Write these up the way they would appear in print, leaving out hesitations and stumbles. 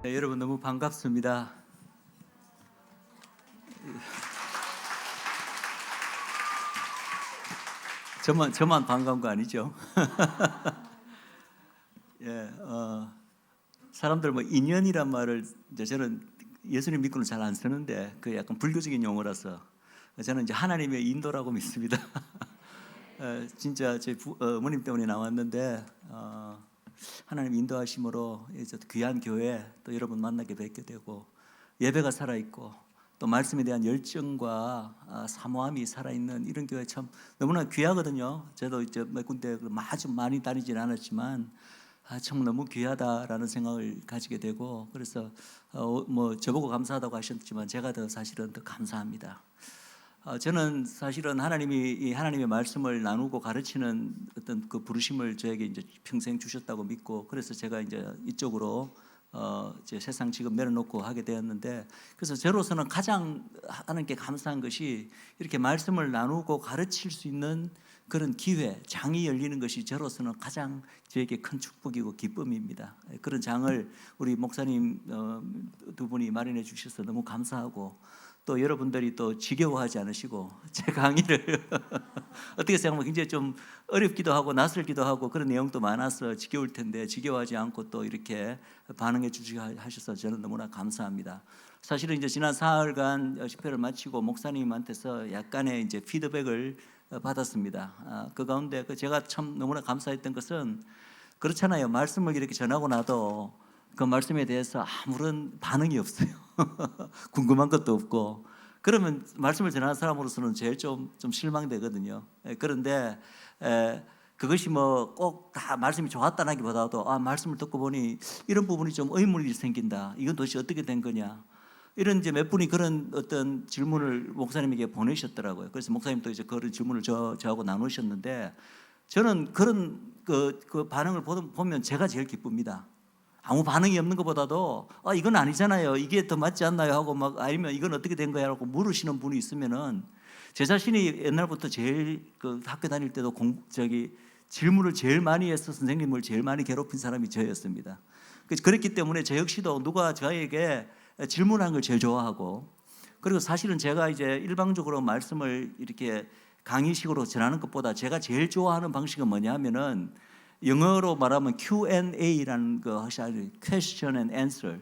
네, 여러분 너무 반갑습니다. 저만 반가운 거 아니죠? 예, 사람들 뭐 인연이란 말을 이제 저는 예수님 믿고는 잘 안 쓰는데 그 약간 불교적인 용어라서 저는 이제 하나님의 인도라고 믿습니다. 진짜 제 어머님 때문에 나왔는데 하나님 인도하심으로 이제 귀한 교회 또 여러분 만나게 뵙게 되고 예배가 살아 있고 또 말씀에 대한 열정과 사모함이 살아있는 이런 교회 참 너무나 귀하거든요. 저도 이제 몇 군데 아주 많이 다니지는 않았지만 참 너무 귀하다라는 생각을 가지게 되고 그래서 뭐 저보고 감사하다고 하셨지만 제가 더 사실은 더 감사합니다. 저는 사실은 하나님의 말씀을 나누고 가르치는 어떤 그 부르심을 저에게 이제 평생 주셨다고 믿고 그래서 제가 이제 이쪽으로 이제 세상 지금 내려놓고 하게 되었는데 그래서 저로서는 가장 하나님께 감사한 것이 이렇게 말씀을 나누고 가르칠 수 있는 그런 기회, 장이 열리는 것이 저로서는 가장 저에게 큰 축복이고 기쁨입니다. 그런 장을 우리 목사님 두 분이 마련해 주셔서 너무 감사하고 또 여러분들이 또 지겨워하지 않으시고 제 강의를 어떻게 생각하면 굉장히 좀 어렵기도 하고 낯설기도 하고 그런 내용도 많아서 지겨울 텐데 지겨워하지 않고 또 이렇게 반응해 주시게 하셔서 저는 너무나 감사합니다. 사실은 이제 지난 사흘간 집회를 마치고 목사님한테서 약간의 이제 피드백을 받았습니다. 그 가운데 제가 참 너무나 감사했던 것은 그렇잖아요. 말씀을 이렇게 전하고 나도 그 말씀에 대해서 아무런 반응이 없어요. 궁금한 것도 없고 그러면 말씀을 전하는 사람으로서는 제일 좀 실망되거든요. 그런데 그것이 뭐 꼭 다 말씀이 좋았다라기보다도 말씀을 듣고 보니 이런 부분이 좀 의문이 생긴다. 이건 도대체 어떻게 된 거냐. 이런 이제 몇 분이 그런 어떤 질문을 목사님에게 보내셨더라고요. 그래서 목사님도 이제 그런 질문을 저하고 나누셨는데 저는 그런 그 반응을 보면 제가 제일 기쁩니다. 아무 반응이 없는 것보다도 이건 아니잖아요. 이게 더 맞지 않나요? 하고 막 아니면 이건 어떻게 된 거야? 라고 물으시는 분이 있으면은 제 자신이 옛날부터 제일 그 학교 다닐 때도 질문을 제일 많이 해서 선생님을 제일 많이 괴롭힌 사람이 저였습니다. 그렇기 때문에 저 역시도 누가 저에게 질문하는 걸 제일 좋아하고 그리고 사실은 제가 이제 일방적으로 말씀을 이렇게 강의식으로 전하는 것보다 제가 제일 좋아하는 방식은 뭐냐 하면은 영어로 말하면 Q&A라는 거 하시죠. Question and Answer.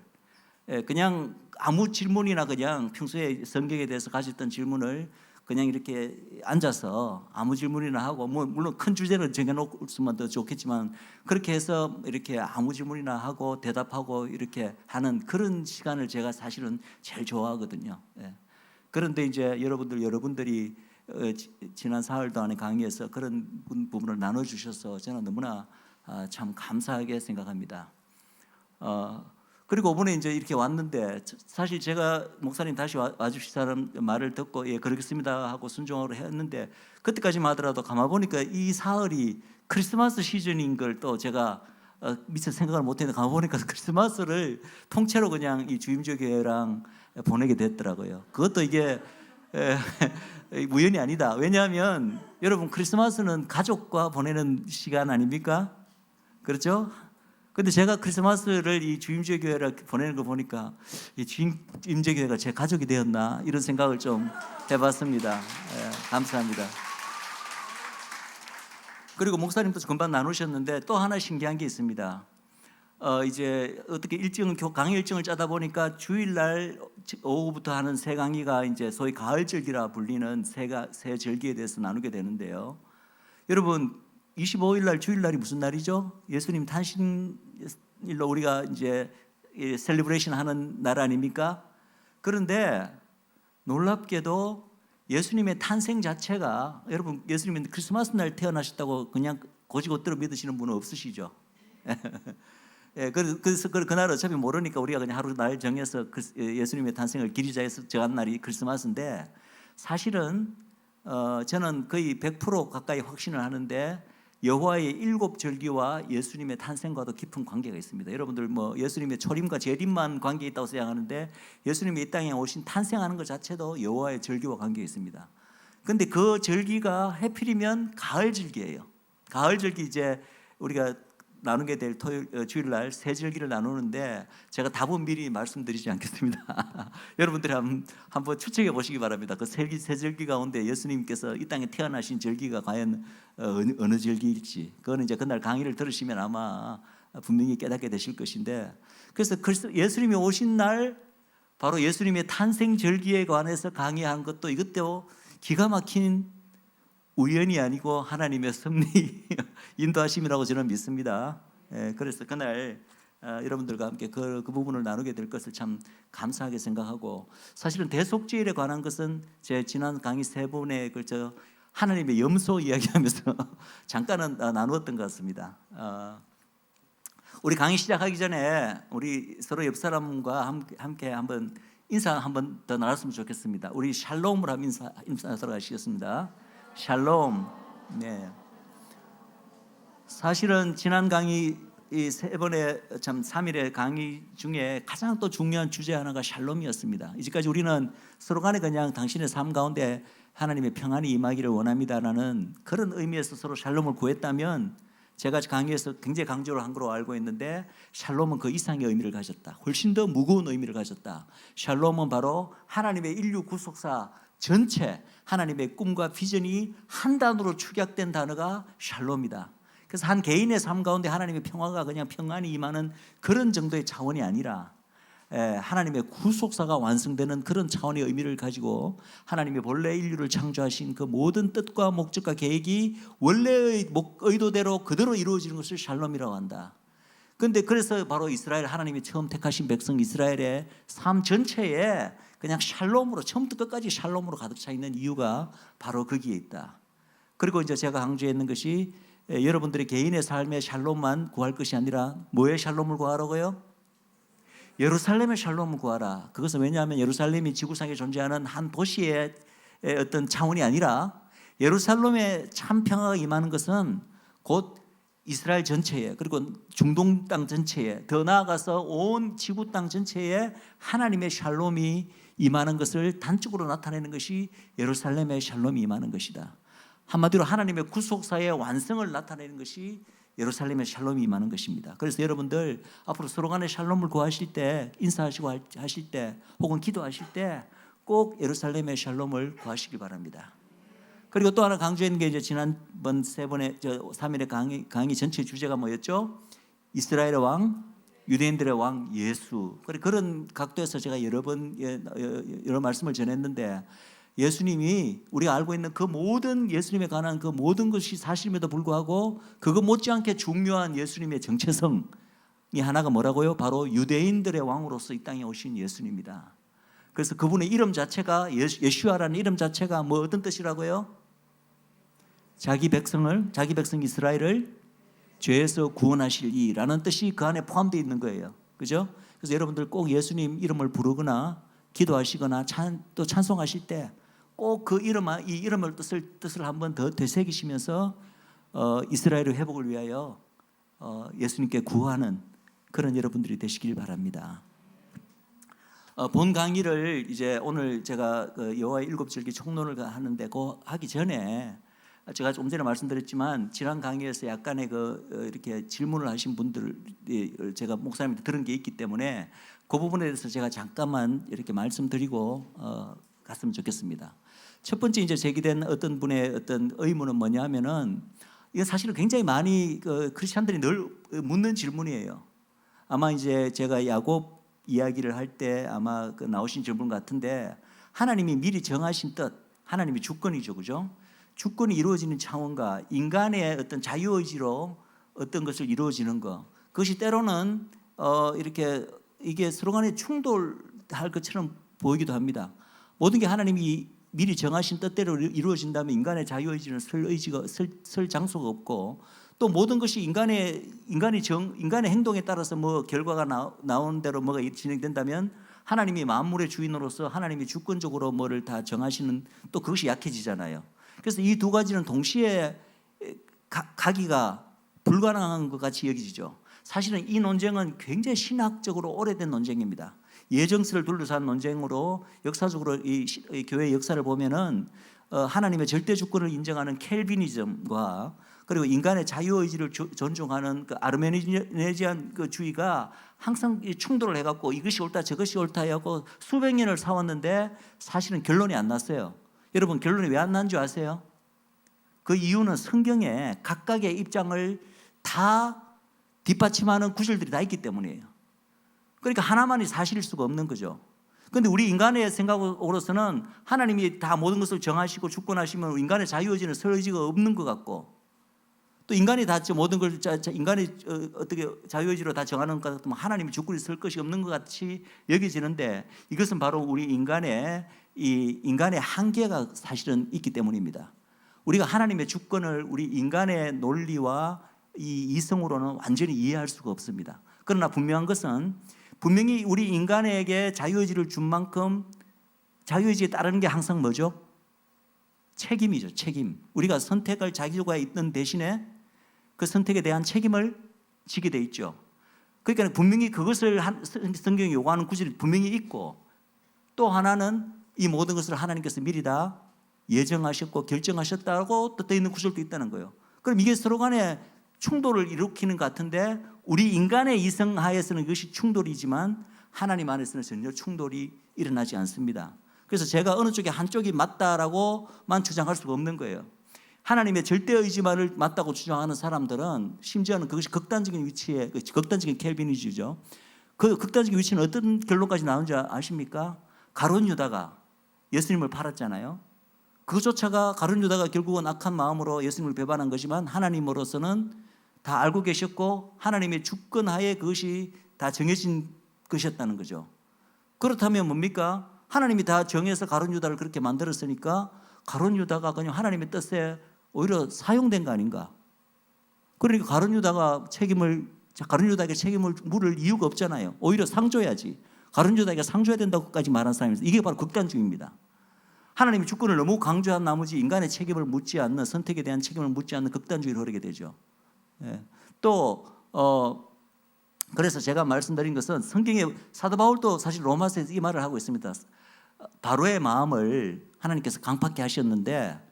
그냥 아무 질문이나 그냥 평소에 성경에 대해서 가졌던 질문을 그냥 이렇게 앉아서 아무 질문이나 하고 뭐 물론 큰 주제를 정해놓으면 더 좋겠지만 그렇게 해서 이렇게 아무 질문이나 하고 대답하고 이렇게 하는 그런 시간을 제가 사실은 제일 좋아하거든요. 그런데 이제 여러분들이 지난 사흘 동안의 강의에서 그런 부분을 나눠주셔서 저는 너무나 참 감사하게 생각합니다. 그리고 이번에 이제 이렇게 왔는데 사실 제가 목사님 다시 와주시라는 말을 듣고 예 그러겠습니다 하고 순종하러 했는데 그때까지만 하더라도 가만 보니까 이 사흘이 크리스마스 시즌인 걸 또 제가 미처 생각을 못했는데 가만 보니까 크리스마스를 통째로 그냥 이 주임조 교회랑 보내게 됐더라고요. 그것도 이게 우연이 아니다. 왜냐하면 여러분 크리스마스는 가족과 보내는 시간 아닙니까? 그렇죠? 근데 제가 크리스마스를 이 주임제 교회를 보내는 거 보니까 이 주임제 교회가 제 가족이 되었나 이런 생각을 좀 해봤습니다. 감사합니다. 그리고 목사님도 금방 나누셨는데 또 하나 신기한 게 있습니다. 이제 어떻게 강의 일정을 짜다 보니까 주일날 오후부터 하는 새 강의가 이제 소위 가을절기라 불리는 새 절기에 대해서 나누게 되는데요. 여러분 25일날 주일날이 무슨 날이죠? 예수님 탄신일로 우리가 이제 셀리브레이션 하는 날 아닙니까? 그런데 놀랍게도 예수님의 탄생 자체가 여러분 예수님이 크리스마스 날 태어나셨다고 그냥 고지고대로 믿으시는 분은 없으시죠? 그래서 그날 어차피 모르니까 우리가 그냥 하루 날 정해서 예수님의 탄생을 기리자해서 정한 날이 크리스마스인데 사실은 저는 거의 100% 가까이 확신을 하는데 여호와의 7절기와 예수님의 탄생과도 깊은 관계가 있습니다. 여러분들 뭐 예수님의 초림과 재림만 관계 있다고 생각하는데 예수님이 이 땅에 오신 탄생하는 것 자체도 여호와의 절기와 관계가 있습니다. 그런데 그 절기가 해필이면 가을절기예요. 가을절기 이제 우리가 나누게 될 주일날 세 절기를 나누는데 제가 답은 미리 말씀드리지 않겠습니다. 여러분들이 한번 추측해 보시기 바랍니다. 그 세 절기 가운데 예수님께서 이 땅에 태어나신 절기가 과연 어느 절기일지, 그거는 이제 그날 강의를 들으시면 아마 분명히 깨닫게 되실 것인데, 그래서 예수님이 오신 날 바로 예수님의 탄생 절기에 관해서 강의한 것도 이것도 기가 막힌 우연이 아니고 하나님의 섭리 인도하심이라고 저는 믿습니다. 그래서 그날 여러분들과 함께 그 부분을 나누게 될 것을 참 감사하게 생각하고, 사실은 대속죄일에 관한 것은 제 지난 강의 세 번에 걸쳐 하나님의 염소 이야기하면서 잠깐은 나누었던 것 같습니다. 우리 강의 시작하기 전에 우리 서로 옆 사람과 함께 한번 인사 한번 더 나눴으면 좋겠습니다. 우리 샬롬을 한번 인사하도록 하시겠습니다. 샬롬. 네. 사실은 지난 강의 이 세 번의 참 3일의 강의 중에 가장 또 중요한 주제 하나가 샬롬이었습니다. 이제까지 우리는 서로 간에 그냥 당신의 삶 가운데 하나님의 평안이 임하기를 원합니다라는 그런 의미에서 서로 샬롬을 구했다면, 제가 강의에서 굉장히 강조를 한 거로 알고 있는데, 샬롬은 그 이상의 의미를 가졌다. 훨씬 더 무거운 의미를 가졌다. 샬롬은 바로 하나님의 인류 구속사 전체, 하나님의 꿈과 비전이 한 단어로 축약된 단어가 샬롬이다. 그래서 한 개인의 삶 가운데 하나님의 평화가 그냥 평안이 임하는 그런 정도의 차원이 아니라 하나님의 구속사가 완성되는 그런 차원의 의미를 가지고 하나님의 본래 인류를 창조하신 그 모든 뜻과 목적과 계획이 원래의 의도대로 그대로 이루어지는 것을 샬롬이라고 한다. 그런데 그래서 바로 이스라엘, 하나님이 처음 택하신 백성 이스라엘의 삶 전체에 그냥 샬롬으로, 처음부터 끝까지 샬롬으로 가득 차 있는 이유가 바로 거기에 있다. 그리고 이제 제가 강조했는 것이 여러분들의 개인의 삶의 샬롬만 구할 것이 아니라 뭐의 샬롬을 구하라고요? 예루살렘의 샬롬을 구하라. 그것은 왜냐하면 예루살렘이 지구상에 존재하는 한 도시의 어떤 차원이 아니라 예루살렘의 참 평화가 임하는 것은 곧 이스라엘 전체에, 그리고 중동 땅 전체에, 더 나아가서 온 지구 땅 전체에 하나님의 샬롬이 임하는 것을 단적으로 나타내는 것이 예루살렘의 샬롬이 임하는 것이다. 한마디로 하나님의 구속사의 완성을 나타내는 것이 예루살렘의 샬롬이 임하는 것입니다. 그래서 여러분들 앞으로 서로 간에 샬롬을 구하실 때, 인사하시고 하실 때, 혹은 기도하실 때 꼭 예루살렘의 샬롬을 구하시기 바랍니다. 그리고 또 하나 강조했는 게 이제 지난번 3일의 강의 전체 주제가 뭐였죠? 이스라엘의 왕, 유대인들의 왕 예수. 그런 각도에서 제가 여러 말씀을 전했는데, 예수님이 우리가 알고 있는 그 모든 예수님에 관한 그 모든 것이 사실임에도 불구하고 그것 못지않게 중요한 예수님의 정체성이 하나가 뭐라고요? 바로 유대인들의 왕으로서 이 땅에 오신 예수님입니다. 그래서 그분의 이름 자체가 예슈아라는 이름 자체가 뭐 어떤 뜻이라고요? 자기 백성 이스라엘을 죄에서 구원하실 이라는 뜻이 그 안에 포함되어 있는 거예요. 그죠? 그래서 여러분들 꼭 예수님 이름을 부르거나 기도하시거나 또 찬송하실 때 꼭 그 이 이름을 뜻을 한번 더 되새기시면서 이스라엘의 회복을 위하여 예수님께 구하는 그런 여러분들이 되시길 바랍니다. 본 강의를 이제 오늘 제가 여호와의 일곱 절기 총론을 하는데 하기 전에 제가 좀 전에 말씀드렸지만 지난 강의에서 약간의 이렇게 질문을 하신 분들 제가 목사님한테 들은 게 있기 때문에 그 부분에 대해서 제가 잠깐만 이렇게 말씀드리고 갔으면 좋겠습니다. 첫 번째 이제 제기된 어떤 분의 어떤 의문은 뭐냐면은, 이건 사실은 굉장히 많이 크리스천들이 늘 묻는 질문이에요. 아마 이제 제가 야곱 이야기를 할 때 아마 나오신 질문 같은데, 하나님이 미리 정하신 뜻, 하나님이 주권이죠, 그죠? 주권이 이루어지는 차원과 인간의 어떤 자유의지로 어떤 것을 이루어지는 것, 그것이 때로는 이렇게 이게 서로 간에 충돌할 것처럼 보이기도 합니다. 모든 게 하나님이 미리 정하신 뜻대로 이루어진다면 인간의 자유의지는 설 장소가 없고, 또 모든 것이 인간의 행동에 따라서 뭐 결과가 나오는 대로 뭐가 진행된다면 하나님이 만물의 주인으로서 하나님이 주권적으로 뭐를 다 정하시는, 또 그것이 약해지잖아요. 그래서 이 두 가지는 동시에 가기가 불가능한 것 같이 여기지죠. 사실은 이 논쟁은 굉장히 신학적으로 오래된 논쟁입니다. 예정설을 둘러싼 논쟁으로 역사적으로 이 교회의 역사를 보면은 하나님의 절대 주권을 인정하는 켈비니즘과 그리고 인간의 자유의지를 존중하는 그 아르메니안 그 주의가 항상 충돌을 해갖고 이것이 옳다 저것이 옳다 하고 수백 년을 싸웠는데 사실은 결론이 안 났어요. 여러분 결론이 왜 안 난 줄 아세요? 그 이유는 성경에 각각의 입장을 다 뒷받침하는 구절들이 다 있기 때문이에요. 그러니까 하나만이 사실일 수가 없는 거죠. 그런데 우리 인간의 생각으로서는 하나님이 다 모든 것을 정하시고 주권하시면 인간의 자유의지는 설 의지가 없는 것 같고, 또 인간이 다 모든 걸 인간이 어떻게 자유의지로 다 정하는 것 같으면 하나님이 주권이 설 것이 없는 것 같이 여겨지는데, 이것은 바로 우리 인간의 한계가 사실은 있기 때문입니다. 우리가 하나님의 주권을 우리 인간의 논리와 이 이성으로는 완전히 이해할 수가 없습니다. 그러나 분명한 것은 분명히 우리 인간에게 자유의지를 준 만큼 자유의지에 따르는 게 항상 뭐죠? 책임이죠. 책임. 우리가 선택할 자유가 있는 대신에 그 선택에 대한 책임을 지게 돼 있죠. 그러니까 분명히 그것을 성경이 요구하는 구절이 분명히 있고, 또 하나는 이 모든 것을 하나님께서 미리 다 예정하셨고 결정하셨다고 또 떠 있는 구절도 있다는 거예요. 그럼 이게 서로 간에 충돌을 일으키는 것 같은데, 우리 인간의 이성하에서는 이것이 충돌이지만 하나님 안에서는 전혀 충돌이 일어나지 않습니다. 그래서 제가 어느 쪽에 한쪽이 맞다라고만 주장할 수가 없는 거예요. 하나님의 절대 의지만을 맞다고 주장하는 사람들은 심지어는 그것이 극단적인 위치에, 극단적인 켈빈이주죠. 그 극단적인 위치는 어떤 결론까지 나오는지 아십니까? 가룟 유다가 예수님을 팔았잖아요. 그조차가 가룟 유다가 결국은 악한 마음으로 예수님을 배반한 것이지만 하나님으로서는 다 알고 계셨고 하나님의 주권하에 그것이 다 정해진 것이었다는 거죠. 그렇다면 뭡니까? 하나님이 다 정해서 가룟 유다를 그렇게 만들었으니까 가룟 유다가 그냥 하나님의 뜻에 오히려 사용된 거 아닌가? 그러니까 가룟 유다에게 책임을 물을 이유가 없잖아요. 오히려 상줘야지. 가룟 유다에게 상줘야 된다고까지 말한 사람입니다. 이게 바로 극단주의입니다. 하나님의 주권을 너무 강조한 나머지 인간의 책임을 묻지 않는, 선택에 대한 책임을 묻지 않는 극단주의를 흐르게 되죠. 예. 또 그래서 제가 말씀드린 것은 성경에 사도 바울도 사실 로마서에서 이 말을 하고 있습니다. 바로의 마음을 하나님께서 강팍케 하셨는데,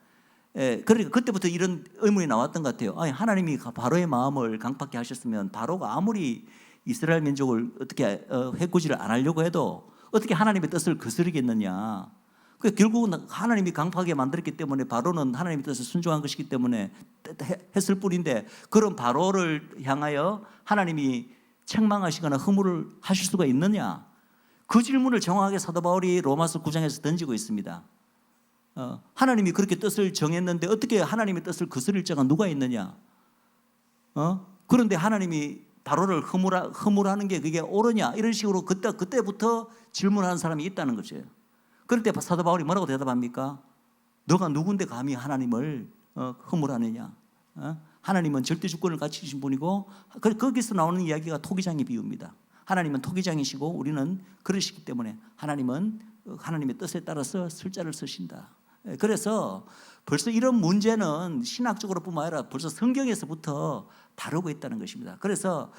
그러니까 그때부터 이런 의문이 나왔던 것 같아요. 아니, 하나님이 바로의 마음을 강팍케 하셨으면 바로가 아무리 이스라엘 민족을 어떻게 해코지를 안 하려고 해도 어떻게 하나님의 뜻을 거스르겠느냐. 결국은 하나님이 강팍하게 만들었기 때문에 바로는 하나님의 뜻을 순종한 것이기 때문에 했을 뿐인데, 그런 바로를 향하여 하나님이 책망하시거나 허물을 하실 수가 있느냐? 그 질문을 정확하게 사도 바울이 로마서 9장에서 던지고 있습니다. 하나님이 그렇게 뜻을 정했는데 어떻게 하나님의 뜻을 거스릴 자가 누가 있느냐? 그런데 하나님이 바로를 허물하는 게 그게 옳으냐? 이런 식으로 그때부터 질문하는 사람이 있다는 거죠. 그럴 때 사도 바울이 뭐라고 대답합니까? 너가 누군데 감히 하나님을 허물하느냐? 하나님은 절대 주권을 가지신 분이고, 거기서 나오는 이야기가 토기장의 비유입니다. 하나님은 토기장이시고 우리는 그러시기 때문에 하나님은 하나님의 뜻에 따라서 술자를 쓰신다. 그래서 벌써 이런 문제는 신학적으로뿐만 아니라 벌써 성경에서부터 다루고 있다는 것입니다. 그래서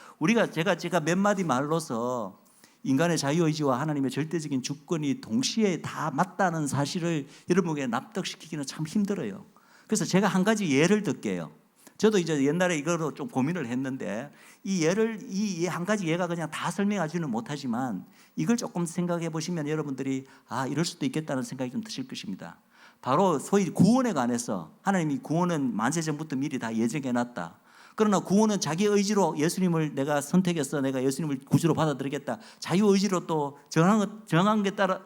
제가 몇 마디 말로서 인간의 자유의지와 하나님의 절대적인 주권이 동시에 다 맞다는 사실을 여러분에게 납득시키기는 참 힘들어요. 그래서 제가 한 가지 예를 들게요. 저도 이제 옛날에 이거로 좀 고민을 했는데, 이 한 가지 예가 그냥 다 설명하지는 못하지만 이걸 조금 생각해 보시면 여러분들이 이럴 수도 있겠다는 생각이 좀 드실 것입니다. 바로 소위 구원에 관해서 하나님이 구원은 만세 전부터 미리 다 예정해 놨다. 그러나 구원은 자기 의지로 예수님을 내가 선택해서 내가 예수님을 구주로 받아들이겠다. 자유의지로 또 정한 게 따라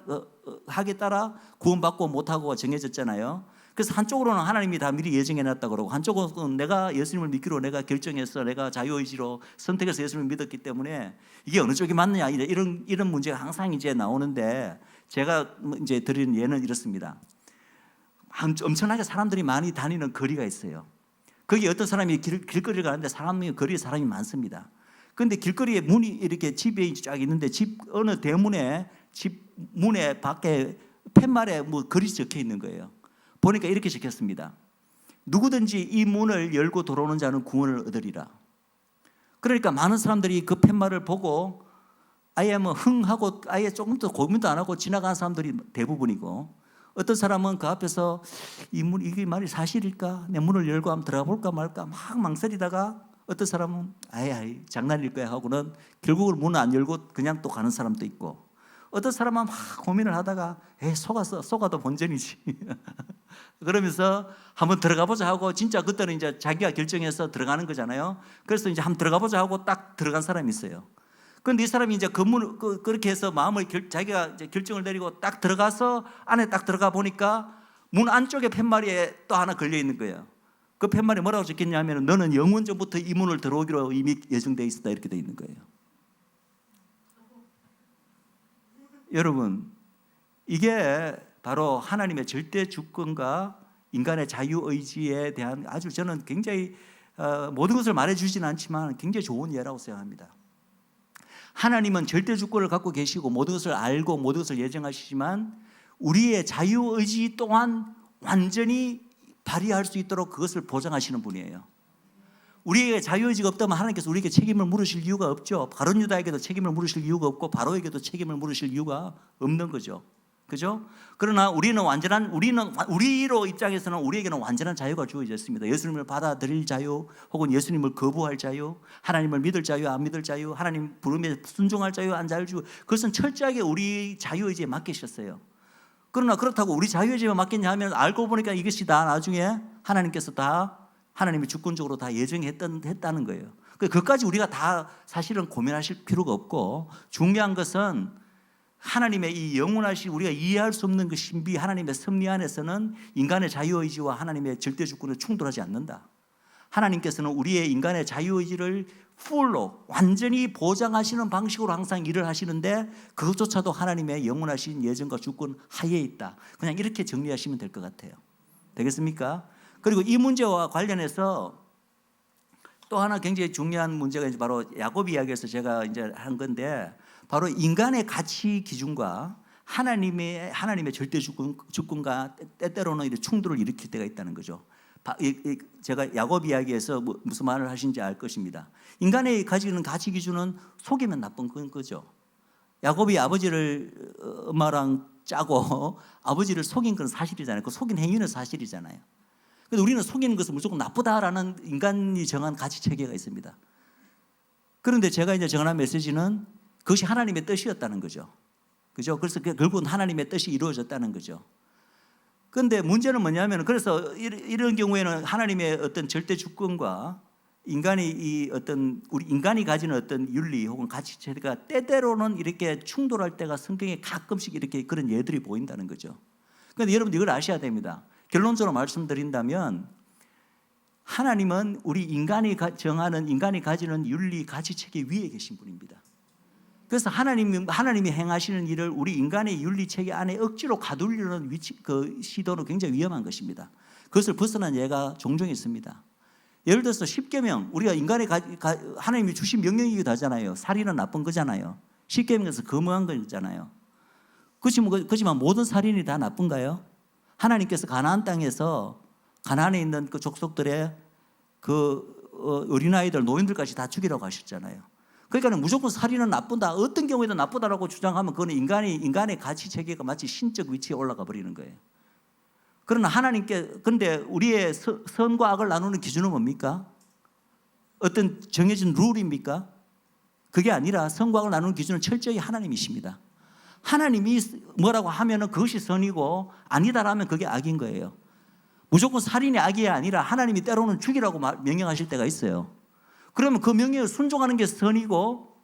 하게 따라 구원받고 못하고 정해졌잖아요. 그래서 한쪽으로는 하나님이 다 미리 예정해 놨다 그러고, 한쪽으로는 내가 예수님을 믿기로 내가 결정해서 내가 자유의지로 선택해서 예수님을 믿었기 때문에 이게 어느 쪽이 맞느냐, 이런 문제가 항상 이제 나오는데, 제가 이제 드리는 예는 이렇습니다. 엄청나게 사람들이 많이 다니는 거리가 있어요. 거기 어떤 사람이 길거리를 가는데 거리에 사람이 많습니다. 그런데 길거리에 문이 이렇게 집에 쫙 있는데 어느 대문에 집 문에 밖에 팻말에 글이 적혀 있는 거예요. 보니까 이렇게 적혔습니다. 누구든지 이 문을 열고 들어오는 자는 구원을 얻으리라. 그러니까 많은 사람들이 그 팻말을 보고 아예 흥하고 아예 조금 더 고민도 안 하고 지나가는 사람들이 대부분이고, 어떤 사람은 그 앞에서 이게 말이 사실일까? 내 문을 열고 한번 들어가 볼까 말까 막 망설이다가 어떤 사람은 아이 장난일 거야 하고는 결국은 문을 안 열고 그냥 또 가는 사람도 있고, 어떤 사람은 막 고민을 하다가 속아도 본전이지 그러면서 한번 들어가 보자 하고, 진짜 그때는 이제 자기가 결정해서 들어가는 거잖아요. 그래서 이제 한번 들어가 보자 하고 딱 들어간 사람이 있어요. 그런데 이 사람이 이제 그렇게 해서 자기가 이제 결정을 내리고 딱 들어가서 안에 딱 들어가 보니까 문 안쪽에 팻말이에 또 하나 걸려 있는 거예요. 그 팻말이 뭐라고 적혔냐면 너는 영원 전부터 이 문을 들어오기로 이미 예정되어 있었다, 이렇게 되어 있는 거예요. 여러분, 이게 바로 하나님의 절대 주권과 인간의 자유의지에 대한 아주 저는 굉장히 모든 것을 말해주지는 않지만 굉장히 좋은 예라고 생각합니다. 하나님은 절대 주권을 갖고 계시고 모든 것을 알고 모든 것을 예정하시지만 우리의 자유의지 또한 완전히 발휘할 수 있도록 그것을 보장하시는 분이에요. 우리에게 자유의지가 없다면 하나님께서 우리에게 책임을 물으실 이유가 없죠. 가룟 유다에게도 책임을 물으실 이유가 없고 바로에게도 책임을 물으실 이유가 없는 거죠. 그죠? 그러나 우리로 입장에서는 우리에게는 완전한 자유가 주어졌습니다. 예수님을 받아들일 자유, 혹은 예수님을 거부할 자유, 하나님을 믿을 자유, 안 믿을 자유, 하나님 부름에 순종할 자유, 안 자유, 그것은 철저하게 우리 자유의지에 맡기셨어요. 그러나 그렇다고 우리 자유의지에 맡겼냐 하면 알고 보니까 이것이 다 나중에 하나님께서 다 하나님이 주권적으로 다 예정했다는 거예요. 그것까지 우리가 다 사실은 고민하실 필요가 없고, 중요한 것은 하나님의 이 영원하신 우리가 이해할 수 없는 그 신비, 하나님의 섭리 안에서는 인간의 자유의지와 하나님의 절대 주권을 충돌하지 않는다. 하나님께서는 우리의 인간의 자유의지를 풀로 완전히 보장하시는 방식으로 항상 일을 하시는데 그것조차도 하나님의 영원하신 예정과 주권 하에 있다. 그냥 이렇게 정리하시면 될 것 같아요. 되겠습니까? 그리고 이 문제와 관련해서 또 하나 굉장히 중요한 문제가 이제 바로 야곱 이야기에서 제가 이제 한 건데, 바로 인간의 가치 기준과 하나님의 절대 주권과 때때로는 이런 충돌을 일으킬 때가 있다는 거죠. 제가 야곱 이야기에서 무슨 말을 하신지 알 것입니다. 인간의 가지는 가치 기준은 속이면 나쁜 거죠. 야곱이 아버지를 엄마랑 짜고 아버지를 속인 건 사실이잖아요. 그 속인 행위는 사실이잖아요. 그런데 우리는 속이는 것은 무조건 나쁘다라는 인간이 정한 가치 체계가 있습니다. 그런데 제가 이제 정한 메시지는 그것이 하나님의 뜻이었다는 거죠. 그죠? 그래서 결국은 하나님의 뜻이 이루어졌다는 거죠. 그런데 문제는 뭐냐면, 그래서 이런 경우에는 하나님의 어떤 절대 주권과 우리 인간이 가지는 어떤 윤리 혹은 가치 체계가 때때로는 이렇게 충돌할 때가 성경에 가끔씩 이렇게 그런 예들이 보인다는 거죠. 그런데 여러분 이걸 아셔야 됩니다. 결론적으로 말씀드린다면 하나님은 우리 인간이 가지는 윤리 가치 체계 위에 계신 분입니다. 그래서 하나님이 행하시는 일을 우리 인간의 윤리 체계 안에 억지로 가두려는 그 시도는 굉장히 위험한 것입니다. 그것을 벗어난 예가 종종 있습니다. 예를 들어서 십계명, 우리가 하나님이 주신 명령이기도 하잖아요. 살인은 나쁜 거잖아요. 십계명에서 거무한 거잖아요. 그렇지만 모든 살인이 다 나쁜가요? 하나님께서 가나안 땅에서 가나안에 있는 그 족속들의 어린아이들, 노인들까지 다 죽이라고 하셨잖아요. 그러니까 무조건 살인은 나쁘다, 어떤 경우에도 나쁘다라고 주장하면 그거는 인간의 가치 체계가 마치 신적 위치에 올라가 버리는 거예요. 그러나 근데 우리의 선과 악을 나누는 기준은 뭡니까? 어떤 정해진 룰입니까? 그게 아니라 선과 악을 나누는 기준은 철저히 하나님이십니다. 하나님이 뭐라고 하면은 그것이 선이고 아니다라면 그게 악인 거예요. 무조건 살인이 악이 아니라 하나님이 때로는 죽이라고 명령하실 때가 있어요. 그러면 그 명령을 순종하는 게 선이고,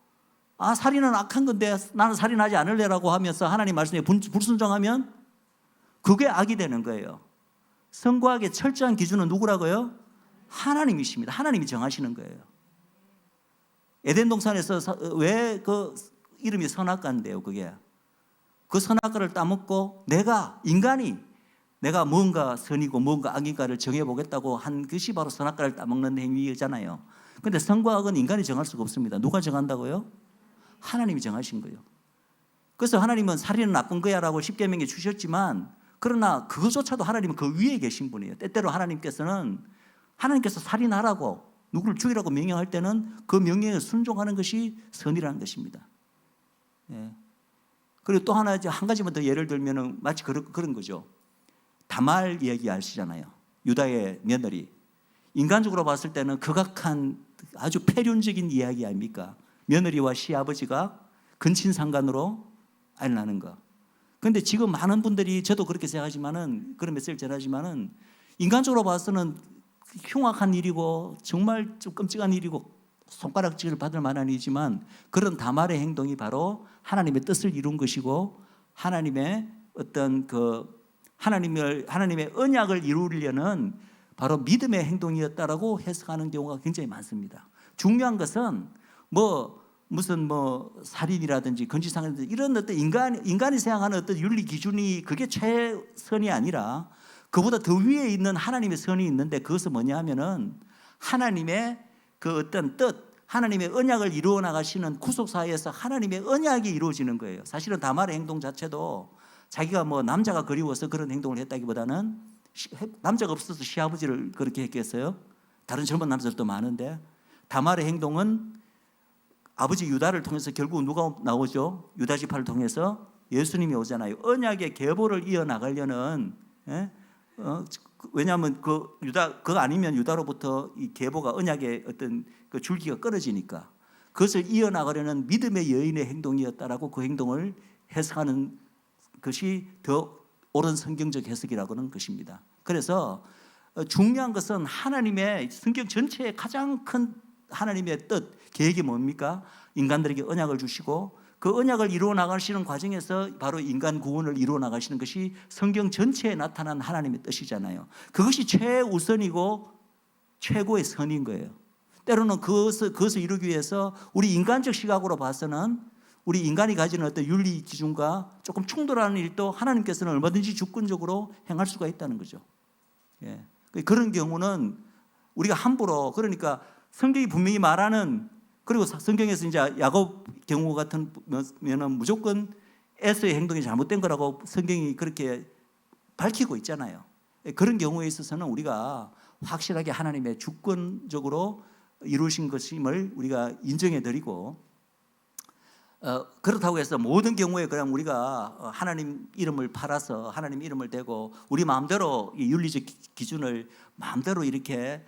살인은 악한 건데 나는 살인하지 않을래라고 하면서 하나님 말씀에 불순종하면 그게 악이 되는 거예요. 선과 악의 철저한 기준은 누구라고요? 하나님이십니다. 하나님이 정하시는 거예요. 에덴 동산에서 왜 그 이름이 선악과인데요? 그게 그 선악과를 따먹고 내가 뭔가 선이고 뭔가 악인가를 정해보겠다고 한 것이 바로 선악과를 따먹는 행위잖아요. 그런데 선과 악은 인간이 정할 수가 없습니다. 누가 정한다고요? 하나님이 정하신 거예요. 그래서 하나님은 살인은 나쁜 거야 라고 십계명에 주셨지만, 그러나 그것조차도 하나님은 그 위에 계신 분이에요. 때때로 하나님께서 살인하라고, 누구를 죽이라고 명령할 때는 그 명령에 순종하는 것이 선이라는 것입니다. 예. 그리고 또 한 가지만 더 예를 들면 마치 그런 거죠. 다말 이야기 아시잖아요. 유다의 며느리. 인간적으로 봤을 때는 극악한 아주 폐륜적인 이야기 아닙니까? 며느리와 시아버지가 근친상간으로 아이를 낳는 거. 그런데 지금 많은 분들이, 저도 그렇게 생각하지만은, 그런 메시지를 전하지만은, 인간적으로 봐서는 흉악한 일이고 정말 좀 끔찍한 일이고 손가락질을 받을 만한 일이지만, 그런 다말의 행동이 바로 하나님의 뜻을 이룬 것이고 하나님의 어떤 하나님의 언약을 이루려는 바로 믿음의 행동이었다라고 해석하는 경우가 굉장히 많습니다. 중요한 것은 무슨 살인이라든지 건지상이라든지 이런 어떤 인간이 생각하는 어떤 윤리 기준이 그게 최선이 아니라 그보다 더 위에 있는 하나님의 선이 있는데, 그것은 뭐냐 하면은 하나님의 그 어떤 뜻, 하나님의 언약을 이루어 나가시는 구속사에서 하나님의 언약이 이루어지는 거예요. 사실은 다말의 행동 자체도 자기가 남자가 그리워서 그런 행동을 했다기보다는, 남자가 없어서 시아버지를 그렇게 했겠어요? 다른 젊은 남자들도 많은데, 다말의 행동은 아버지 유다를 통해서 결국 누가 나오죠? 유다 지파를 통해서 예수님이 오잖아요. 언약의 계보를 이어나가려는, 왜냐하면 그거 아니면 유다로부터 이 계보가, 언약의 어떤 그 줄기가 끊어지니까, 그것을 이어나가려는 믿음의 여인의 행동이었다라고 그 행동을 해석하는 것이 더 옳은 성경적 해석이라고 하는 것입니다. 그래서 중요한 것은 하나님의 성경 전체의 가장 큰 하나님의 뜻, 계획이 뭡니까? 인간들에게 언약을 주시고 그 언약을 이루어 나가시는 과정에서 바로 인간 구원을 이루어 나가시는 것이 성경 전체에 나타난 하나님의 뜻이잖아요. 그것이 최우선이고 최고의 선인 거예요. 때로는 그것을 이루기 위해서 우리 인간적 시각으로 봐서는 우리 인간이 가지는 어떤 윤리 기준과 조금 충돌하는 일도 하나님께서는 얼마든지 주권적으로 행할 수가 있다는 거죠. 예. 그런 경우는 우리가 함부로, 그러니까 성경이 분명히 말하는, 그리고 성경에서 이제 야곱 경우 같으면은 무조건 에서의 행동이 잘못된 거라고 성경이 그렇게 밝히고 있잖아요. 그런 경우에 있어서는 우리가 확실하게 하나님의 주권적으로 이루신 것임을 우리가 인정해 드리고, 그렇다고 해서 모든 경우에 그냥 우리가 하나님 이름을 팔아서 하나님 이름을 대고 우리 마음대로 이 윤리적 기준을 마음대로 이렇게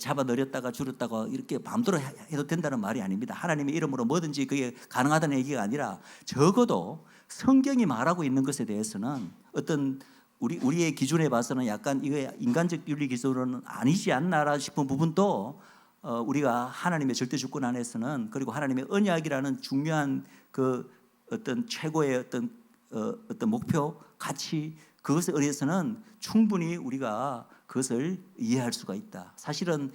잡아 늘렸다가 줄였다가 이렇게 마음대로 해도 된다는 말이 아닙니다. 하나님의 이름으로 뭐든지 그게 가능하다는 얘기가 아니라, 적어도 성경이 말하고 있는 것에 대해서는 어떤 우리의 기준에 봐서는 약간 이게 인간적 윤리 기준은 아니지 않나라 싶은 부분도 우리가 하나님의 절대 주권 안에서는, 그리고 하나님의 언약이라는 중요한 그 어떤 최고의 어떤 목표, 가치, 그것에 의해서는 충분히 우리가 그것을 이해할 수가 있다. 사실은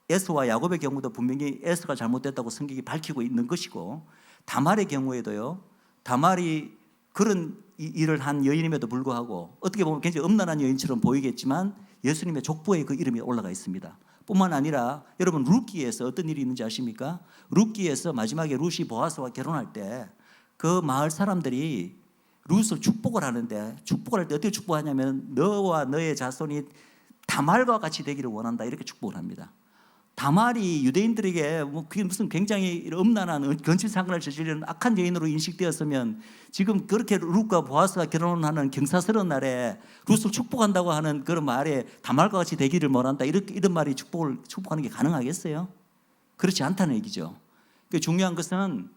에서와 야곱의 경우도 분명히 에서가 잘못됐다고 성경이 밝히고 있는 것이고, 다말의 경우에도요, 다말이 그런 일을 한 여인임에도 불구하고 어떻게 보면 굉장히 음란한 여인처럼 보이겠지만 예수님의 족보에 그 이름이 올라가 있습니다. 뿐만 아니라 여러분, 룻기에서 어떤 일이 있는지 아십니까? 룻기에서 마지막에 룻이 보아스와 결혼할 때 그 마을 사람들이 룻을 축복을 하는데, 축복을 할 때 어떻게 축복하냐면, 너와 너의 자손이 다말과 같이 되기를 원한다, 이렇게 축복을 합니다. 다말이 유대인들에게 그게 무슨 굉장히 음란한 건치상간을 저지르는 악한 여인으로 인식되었으면, 지금 그렇게 룻과 보아스가 결혼하는 경사스러운 날에 룻을 축복한다고 하는 그런 말에 다말과 같이 되기를 원한다, 이런 말이 축복하는 게 가능하겠어요? 그렇지 않다는 얘기죠. 중요한 것은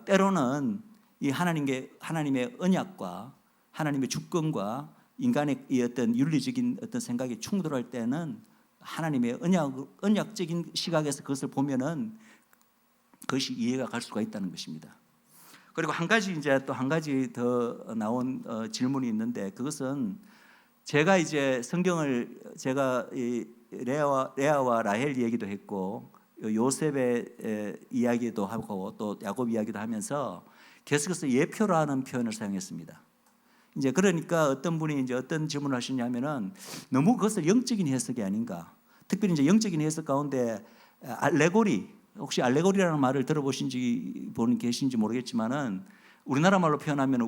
때로는 이 하나님의 언약과 하나님의 주권과 인간의 이 어떤 윤리적인 어떤 생각이 충돌할 때는 하나님의 언약적인 시각에서 그것을 보면은 그것이 이해가 갈 수가 있다는 것입니다. 그리고 또 한 가지 더 나온 질문이 있는데, 그것은 제가 이제 제가 레아와 라헬 얘기도 했고 요셉의 이야기도 하고 또 야곱 이야기도 하면서 계속해서 예표라는 표현을 사용했습니다. 이제 그러니까 어떤 분이 이제 어떤 질문을 하시냐면은, 너무 그것을 영적인 해석이 아닌가. 특별히 이제 영적인 해석 가운데 알레고리, 혹시 알레고리라는 말을 들어보신지 계신지 모르겠지만은, 우리나라 말로 표현하면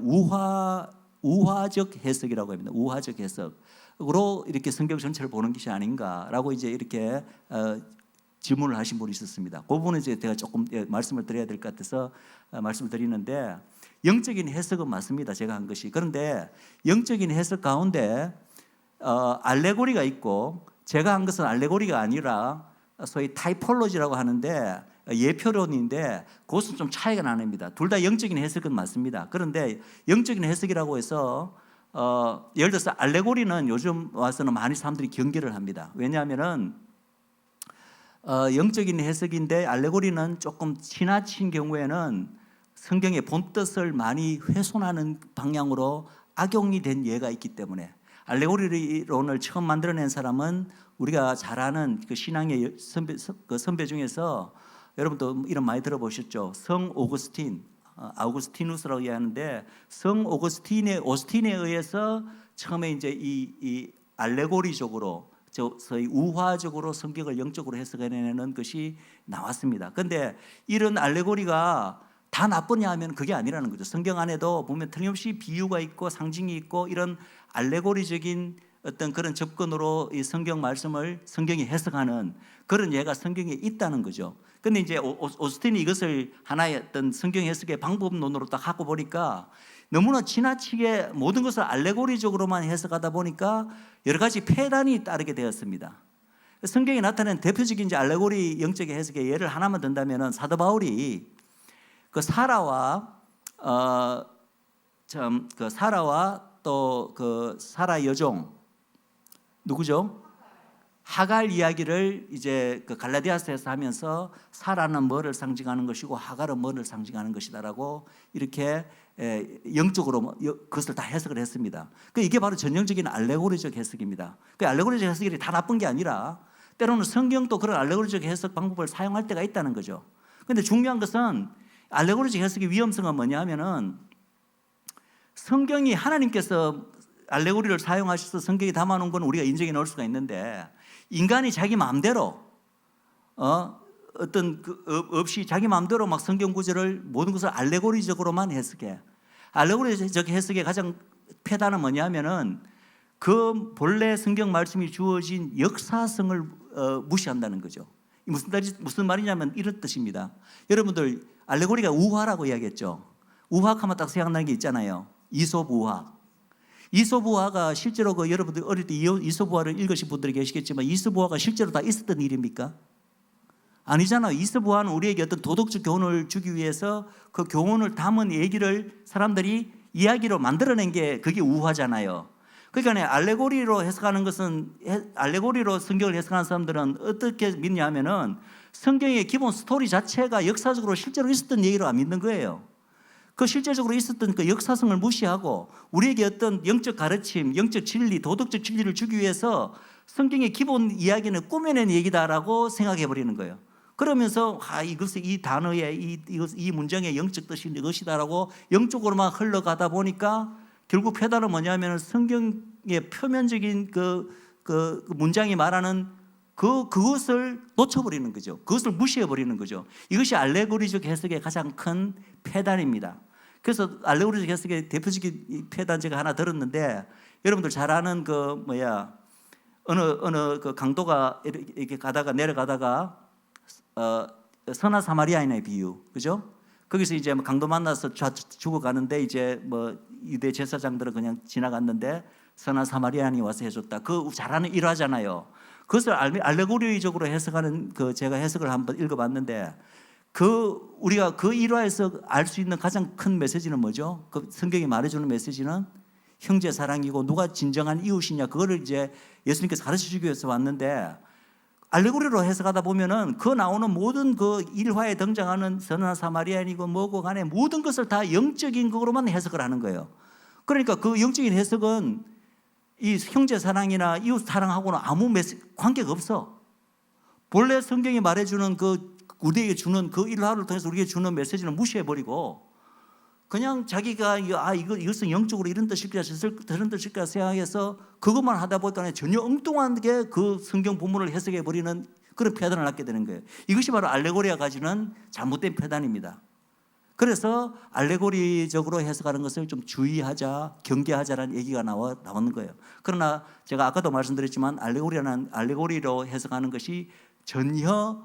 우화적 해석이라고 합니다. 우화적 해석으로 이렇게 성경 전체를 보는 것이 아닌가라고 이제 이렇게 질문을 하신 분이 있었습니다. 그 부분은 이제 제가 조금 말씀을 드려야 될 것 같아서 말씀을 드리는데, 영적인 해석은 맞습니다. 제가 한 것이. 그런데 영적인 해석 가운데 알레고리가 있고, 제가 한 것은 알레고리가 아니라 소위 타이폴로지라고 하는데 예표론인데, 그것은 좀 차이가 나냅니다. 둘 다 영적인 해석은 맞습니다. 그런데 영적인 해석이라고 해서 예를 들어서 알레고리는 요즘 와서는 많이 사람들이 경계를 합니다. 왜냐하면은 영적인 해석인데 알레고리는 조금 지나친 경우에는 성경의 본뜻을 많이 훼손하는 방향으로 악용이 된 예가 있기 때문에, 알레고리론을 처음 만들어낸 사람은 우리가 잘 아는 그 신앙의 선배 중에서 여러분도 이름 많이 들어보셨죠? 성 오거스틴, 아우구스티누스라고 이야기하는데, 성 오스틴에 의해서 처음에 이제 이 알레고리적으로, 저희 우화적으로 성경을 영적으로 해석해내는 것이 나왔습니다. 그런데 이런 알레고리가 다 나쁘냐 하면 그게 아니라는 거죠. 성경 안에도 보면 틀림없이 비유가 있고 상징이 있고 이런 알레고리적인 어떤 그런 접근으로 이 성경 말씀을 성경이 해석하는 그런 예가 성경에 있다는 거죠. 근데 이제 오스틴이 이것을 하나의 어떤 성경 해석의 방법론으로 딱 하고 보니까 너무나 지나치게 모든 것을 알레고리적으로만 해석하다 보니까 여러 가지 폐단이 따르게 되었습니다. 성경에 나타낸 대표적인 이제 알레고리 영적인 해석의 예를 하나만 든다면은, 사도 바울이 그 사라와 또 그 사라 여종 누구죠? 하갈 이야기를 이제 그 갈라디아서에서 하면서, 사라는 뭐를 상징하는 것이고 하갈은 뭐를 상징하는 것이다라고 이렇게 영적으로 그것을 다 해석을 했습니다. 이게 바로 전형적인 알레고리적 해석입니다. 그 알레고리적 해석이 다 나쁜 게 아니라 때로는 성경도 그런 알레고리적 해석 방법을 사용할 때가 있다는 거죠. 그런데 중요한 것은 알레고리적 해석의 위험성은 뭐냐 하면은, 성경이 하나님께서 알레고리를 사용하셔서 성경에 담아놓은 건 우리가 인정해 놓을 수가 있는데, 인간이 자기 마음대로 어떤 없이 자기 마음대로 막 성경 구절을 모든 것을 알레고리적으로만 해석해. 알레고리적 해석의 가장 폐단은 뭐냐면은 그 본래 성경 말씀이 주어진 역사성을 무시한다는 거죠. 무슨 말이냐면 이런 뜻입니다. 여러분들 알레고리가 우화라고 이야기했죠. 우화하면 딱 생각나는 게 있잖아요. 이솝 우화. 이솝 우화가 실제로 여러분들 어릴 때 이솝 우화를 읽으신 분들이 계시겠지만, 이솝 우화가 실제로 다 있었던 일입니까? 아니잖아요. 이솝 우화는 우리에게 어떤 도덕적 교훈을 주기 위해서 그 교훈을 담은 얘기를 사람들이 이야기로 만들어낸 게 그게 우화잖아요. 그러니까 알레고리로 해석하는 것은, 알레고리로 성경을 해석하는 사람들은 어떻게 믿냐 하면은 성경의 기본 스토리 자체가 역사적으로 실제로 있었던 얘기로 안 믿는 거예요. 그 실제적으로 있었던 그 역사성을 무시하고 우리에게 어떤 영적 가르침, 영적 진리, 도덕적 진리를 주기 위해서 성경의 기본 이야기는 꾸며낸 얘기다라고 생각해 버리는 거예요. 그러면서 이것은 이 단어의 이 문장의 영적 뜻이 이것이다라고 영적으로만 흘러가다 보니까 결국 폐단은 뭐냐면 성경의 표면적인 그 문장이 말하는 그것을 놓쳐버리는 거죠. 그것을 무시해버리는 거죠. 이것이 알레고리적 해석의 가장 큰 폐단입니다. 그래서 알레고리적 해석의 대표적인 폐단 제가 하나 들었는데, 여러분들 잘 아는 어느 그 강도가 이렇게 가다가 내려가다가 선한 사마리아인의 비유, 그죠? 거기서 이제 강도 만나서 죽어가는데 이제 유대 제사장들은 그냥 지나갔는데 선한 사마리아인이 와서 해줬다. 그 잘 아는 일화잖아요. 그것을 알레고리적으로 해석하는 제가 해석을 한번 읽어봤는데, 우리가 그 일화에서 알 수 있는 가장 큰 메시지는 뭐죠? 그 성경이 말해주는 메시지는 형제 사랑이고, 누가 진정한 이웃이냐, 그거를 이제 예수님께서 가르쳐 주기 위해서 왔는데, 알레고리로 해석하다 보면은 그 나오는 모든 그 일화에 등장하는 선한 사마리아인이고 뭐고 간에 모든 것을 다 영적인 것으로만 해석을 하는 거예요. 그러니까 그 영적인 해석은 이 형제 사랑이나 이웃 사랑하고는 아무 관계가 없어. 본래 성경이 말해주는 우리에게 주는 그 일화를 통해서 우리에게 주는 메시지는 무시해버리고, 그냥 자기가 이것은 영적으로 이런 뜻일까 저런 뜻일까 생각해서 그것만 하다 보니까 전혀 엉뚱하게 그 성경 본문을 해석해버리는 그런 폐단을 갖게 되는 거예요. 이것이 바로 알레고리가 가지는 잘못된 폐단입니다. 그래서 알레고리적으로 해석하는 것을 좀 주의하자, 경계하자라는 얘기가 나오는 거예요. 그러나 제가 아까도 말씀드렸지만 알레고리로 해석하는 것이 전혀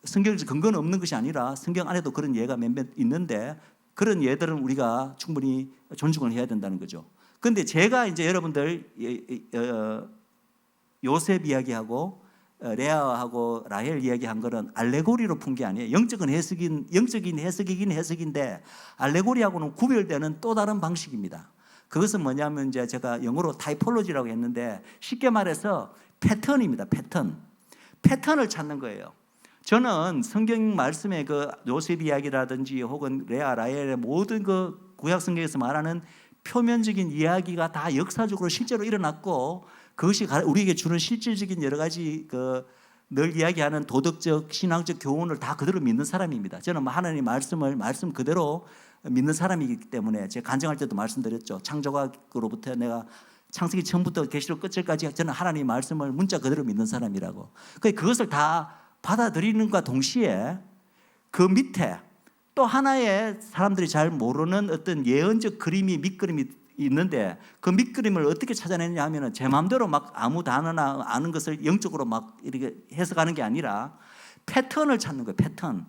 성경에서 근거는 없는 것이 아니라 성경 안에도 그런 예가 몇몇 있는데, 그런 예들은 우리가 충분히 존중을 해야 된다는 거죠. 그런데 제가 이제 여러분들 요셉 이야기하고 레아하고 라헬 이야기한 거는 알레고리로 푼 게 아니에요. 영적인 해석이긴 해석인데 알레고리하고는 구별되는 또 다른 방식입니다. 그것은 뭐냐면 이제 제가 영어로 타이폴로지라고 했는데 쉽게 말해서 패턴입니다. 패턴을 찾는 거예요. 저는 성경 말씀의 그 요셉 이야기라든지 혹은 레아 라헬의 모든 그 구약 성경에서 말하는 표면적인 이야기가 다 역사적으로 실제로 일어났고 그것이 우리에게 주는 실질적인 여러 가지 늘 이야기하는 도덕적 신앙적 교훈을 다 그대로 믿는 사람입니다. 저는 하나님 말씀 그대로 믿는 사람이기 때문에 제가 간증할 때도 말씀드렸죠. 창조각으로부터 내가 창세기 처음부터 계시록 끝까지 저는 하나님 말씀을 문자 그대로 믿는 사람이라고. 그것을 다 받아들이는과 동시에 그 밑에 또 하나의 사람들이 잘 모르는 어떤 예언적 밑그림이 있는데 그 밑그림을 어떻게 찾아내느냐 하면은 제 마음대로 막 아무 단어나 아는 것을 영적으로 막 이렇게 해석하는 게 아니라 패턴을 찾는 거예요. 패턴.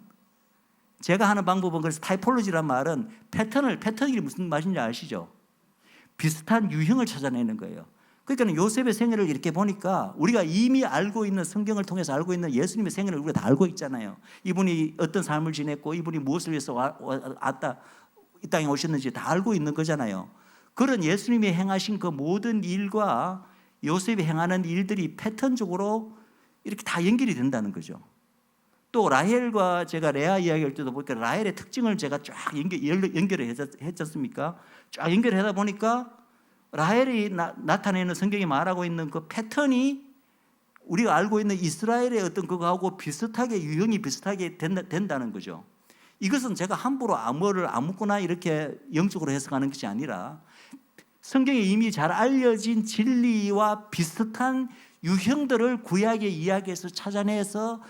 제가 하는 방법은 그래서 타이폴로지란 말은 패턴이 무슨 말인지 아시죠? 비슷한 유형을 찾아내는 거예요. 그러니까 요셉의 생애를 이렇게 보니까 우리가 이미 알고 있는 성경을 통해서 알고 있는 예수님의 생애를 우리가 다 알고 있잖아요. 이분이 어떤 삶을 지냈고 이분이 무엇을 위해서 왔다 이 땅에 오셨는지 다 알고 있는 거잖아요. 그런 예수님이 행하신 그 모든 일과 요셉이 행하는 일들이 패턴적으로 이렇게 다 연결이 된다는 거죠. 또 라헬과 제가 레아 이야기할 때도 보니까 라헬의 특징을 제가 쫙 연결을 했지 않습니까? 쫙 연결하다 보니까 라헬이 나타내는 성경이 말하고 있는 그 패턴이 우리가 알고 있는 이스라엘의 어떤 그거하고 유형이 비슷하게 된다는 거죠. 이것은 제가 함부로 아무거나 이렇게 영적으로 해석하는 것이 아니라 성경에 이미 잘 알려진 진리와 비슷한 유형들을 구약의 이야기에서 찾아내서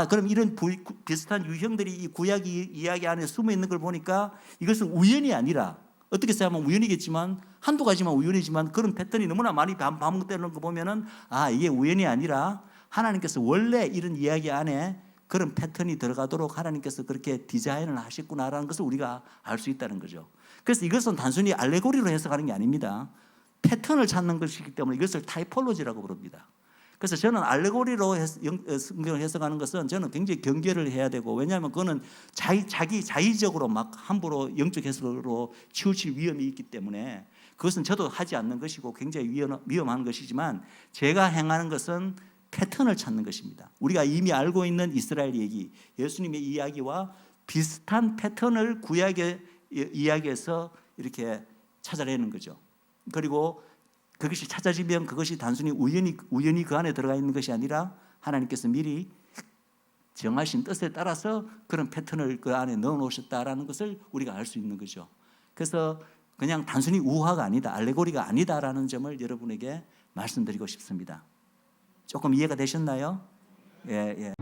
그럼 이런 비슷한 유형들이 이 구약 이야기 안에 숨어 있는 걸 보니까 이것은 우연이 아니라 어떻게 생각하면 우연이겠지만 한두 가지만 우연이지만 그런 패턴이 너무나 많이 반복되는 거 보면은 이게 우연이 아니라 하나님께서 원래 이런 이야기 안에 그런 패턴이 들어가도록 하나님께서 그렇게 디자인을 하셨구나라는 것을 우리가 알 수 있다는 거죠. 그래서 이것은 단순히 알레고리로 해석하는 게 아닙니다. 패턴을 찾는 것이기 때문에 이것을 타이폴로지라고 부릅니다. 그래서 저는 알레고리로 성경을 해석하는 것은 저는 굉장히 경계를 해야 되고, 왜냐하면 그거는 자의적으로 막 함부로 영적 해석으로 치우칠 위험이 있기 때문에 그것은 저도 하지 않는 것이고 굉장히 위험한 것이지만 제가 행하는 것은 패턴을 찾는 것입니다. 우리가 이미 알고 있는 이스라엘 얘기, 예수님의 이야기와 비슷한 패턴을 구약의 이야기에서 이렇게 찾아내는 거죠. 그리고 그것이 찾아지면 그것이 단순히 우연히 그 안에 들어가 있는 것이 아니라 하나님께서 미리 정하신 뜻에 따라서 그런 패턴을 그 안에 넣어 놓으셨다라는 것을 우리가 알 수 있는 거죠. 그래서 그냥 단순히 우화가 아니다, 알레고리가 아니다라는 점을 여러분에게 말씀드리고 싶습니다. 조금 이해가 되셨나요? 예.